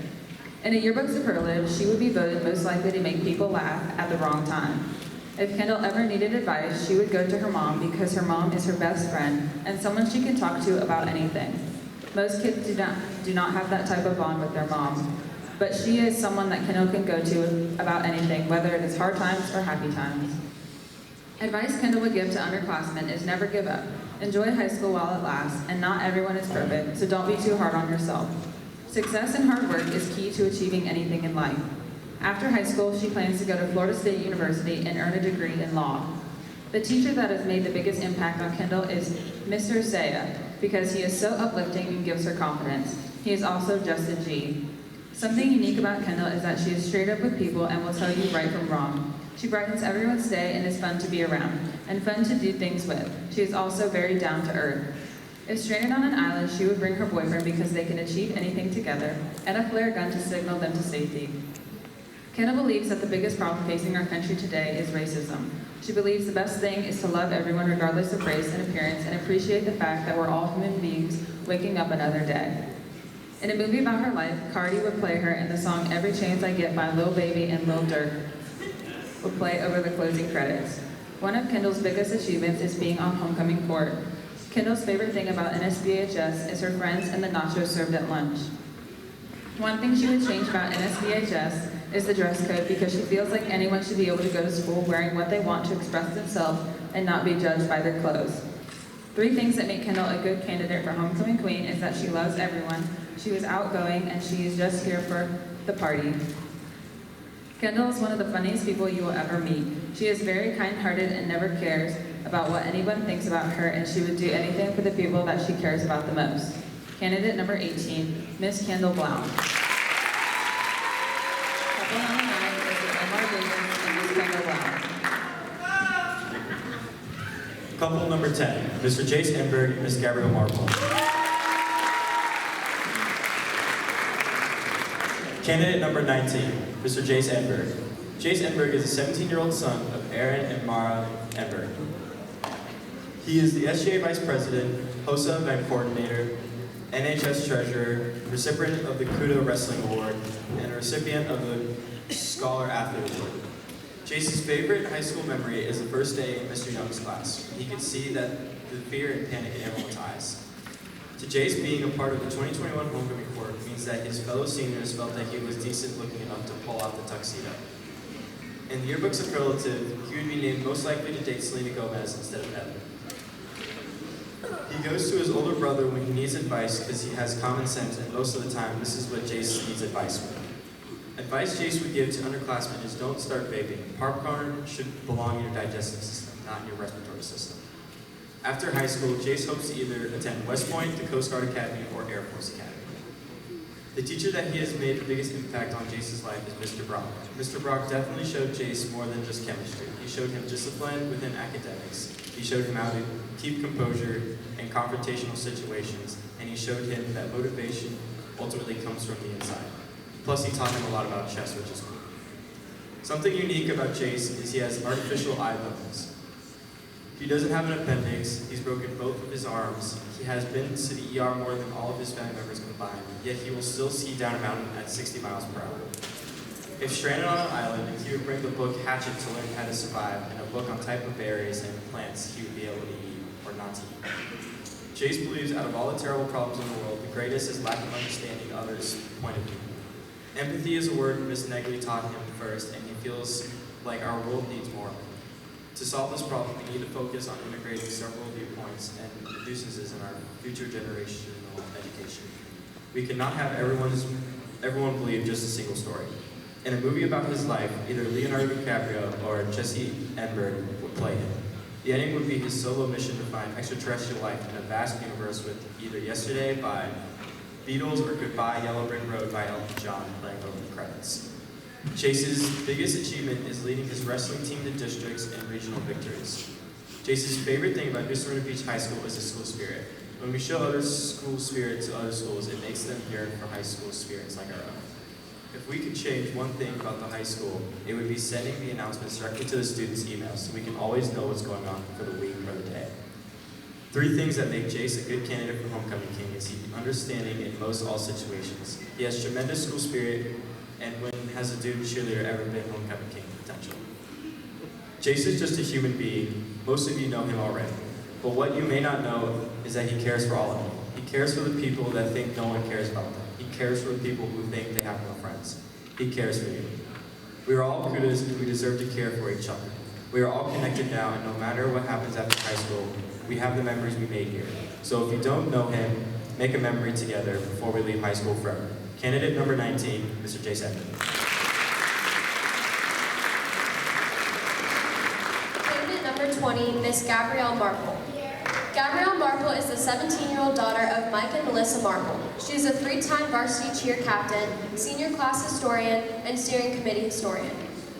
In a yearbook superlative, she would be voted most likely to make people laugh at the wrong time. If Kendall ever needed advice, she would go to her mom because her mom is her best friend and someone she can talk to about anything. Most kids do not have that type of bond with their mom. but she is someone that Kendall can go to about anything, whether it is hard times or happy times. Advice Kendall would give to underclassmen is never give up. Enjoy high school while it lasts, and not everyone is perfect, so don't be too hard on yourself. Success and hard work is key to achieving anything in life. After high school, she plans to go to Florida State University and earn a degree in law. The teacher that has made the biggest impact on Kendall is Mr. Saya, because he is so uplifting and gives her confidence. He is also just a G. Something unique about Kendall is that she is straight up with people and will tell you right from wrong. She brightens everyone's day and is fun to be around, and fun to do things with. She is also very down to earth. If stranded on an island, she would bring her boyfriend because they can achieve anything together, and a flare gun to signal them to safety. Kendall believes that the biggest problem facing our country today is racism. She believes the best thing is to love everyone regardless of race and appearance and appreciate the fact that we're all human beings waking up another day. In a movie about her life, Cardi would play her and the song Every Chance I Get by Lil Baby and Lil Durk would play over the closing credits. One of Kendall's biggest achievements is being on homecoming court. Kendall's favorite thing about NSBHS is her friends and the nachos served at lunch. One thing she would change about NSBHS is the dress code because she feels like anyone should be able to go to school wearing what they want to express themselves and not be judged by their clothes. 3 things that make Kendall a good candidate for homecoming queen is that she loves everyone, she is outgoing, and she is just here for the party. Kendall is one of the funniest people you will ever meet. She is very kind-hearted and never cares about what anyone thinks about her, and she would do anything for the people that she cares about the most. Candidate number 18, Miss Kendall Blount. Couple number 9 is the Omar Davis and Miss Kendall Blount. Couple number 10, Mr. Jace Enberg and Miss Gabrielle Marple. Candidate number 19, Mr. Jace Enberg. Jace Enberg is a 17-year-old son of Aaron and Mara Enberg. He is the SGA Vice President, HOSA Event Coordinator, NHS Treasurer, recipient of the Kudo Wrestling Award, and a recipient of the Scholar Athlete Award. Jace's favorite high school memory is the first day in Mr. Young's class. He could see that the fear and panic in everyone's eyes. To Jace, being a part of the 2021 homecoming court means that his fellow seniors felt that he was decent looking enough to pull off the tuxedo. In the yearbook superlative, he would be named most likely to date Selena Gomez instead of Evan. He goes to his older brother when he needs advice because he has common sense, and most of the time this is what Jace needs advice with. Advice Jace would give to underclassmen is don't start vaping. Popcorn should belong in your digestive system, not in your respiratory system. After high school, Jace hopes to either attend West Point, the Coast Guard Academy, or Air Force Academy. The teacher that he has made the biggest impact on Jace's life is Mr. Brock. Mr. Brock definitely showed Jace more than just chemistry. He showed him discipline within academics. He showed him how to keep composure in confrontational situations, and he showed him that motivation ultimately comes from the inside. Plus, he taught him a lot about chess, which is cool. Something unique about Jace is he has artificial eye bones. He doesn't have an appendix, he's broken both of his arms, he has been to the ER more than all of his family members combined, yet he will still see down a mountain at 60 miles per hour. If stranded on an island, he would bring the book Hatchet to learn how to survive, and a book on type of berries and plants he would be able to eat or not to eat. Jace believes out of all the terrible problems in the world, the greatest is lack of understanding others' point of view. Empathy is a word Miss Negley taught him first, and he feels like our world needs more. To solve this problem, we need to focus on integrating several viewpoints and nuisances in our future generational education. We cannot have everyone believe just a single story. In a movie about his life, either Leonardo DiCaprio or Jesse Eisenberg would play him. The ending would be his solo mission to find extraterrestrial life in a vast universe with either Yesterday by Beatles or Goodbye Yellow Brick Road by Elton John playing over the credits. Chase's biggest achievement is leading his wrestling team to districts and regional victories. Chase's favorite thing about New Smyrna Beach High School is the school spirit. When we show other school spirit to other schools, it makes them yearn for high school spirits like our own. If we could change one thing about the high school, it would be sending the announcements directly to the students' emails so we can always know what's going on for the week or the day. 3 things that make Jace a good candidate for homecoming king is he's understanding in most all situations. He has tremendous school spirit, and when has a dude cheerleader ever been homecoming king potential? Jace is just a human being. Most of you know him already. But what you may not know is that he cares for all of them. He cares for the people that think no one cares about them. He cares for the people who think they have no friends. He cares for you. We are all kudos and we deserve to care for each other. We are all connected now, and no matter what happens after high school, we have the memories we made here. So if you don't know him, make a memory together before we leave high school forever. Candidate number 19, Mr. J. Sedman. Candidate number 20, Miss Gabrielle Marple. Gabrielle Marple is the 17-year-old daughter of Mike and Melissa Marple. She is a 3-time varsity cheer captain, senior class historian, and steering committee historian.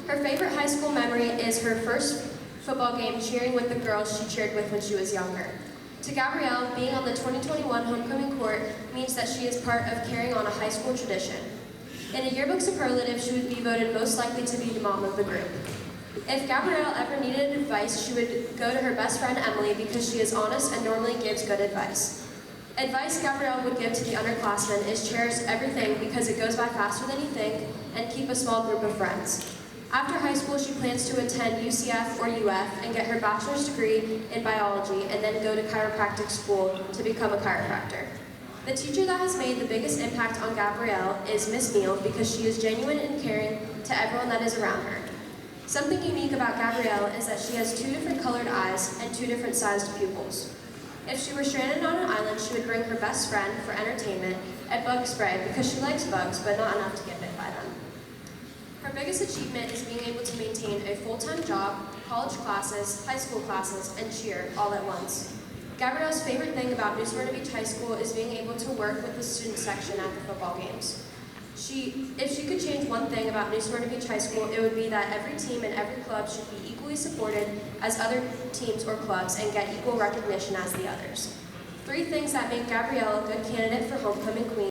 Her favorite high school memory is her first football game cheering with the girls she cheered with when she was younger. To Gabrielle, being on the 2021 homecoming court means that she is part of carrying on a high school tradition. In a yearbook superlative, she would be voted most likely to be the mom of the group. If Gabrielle ever needed advice, she would go to her best friend Emily because she is honest and normally gives good advice. Advice Gabrielle would give to the underclassmen is cherish everything because it goes by faster than you think, and keep a small group of friends. After high school, she plans to attend UCF or UF and get her bachelor's degree in biology and then go to chiropractic school to become a chiropractor. The teacher that has made the biggest impact on Gabrielle is Miss Neal because she is genuine and caring to everyone that is around her. Something unique about Gabrielle is that she has 2 different colored eyes and 2 different sized pupils. If she were stranded on an island, she would bring her best friend for entertainment a bug spray because she likes bugs but not enough to get bit by them. Her biggest achievement is being able to maintain a full-time job, college classes, high school classes, and cheer all at once. Gabrielle's favorite thing about New Smyrna Beach High School is being able to work with the student section at the football games. If she could change one thing about New Smyrna Beach High School, it would be that every team and every club should be equally supported as other teams or clubs and get equal recognition as the others. 3 things that make Gabrielle a good candidate for homecoming queen.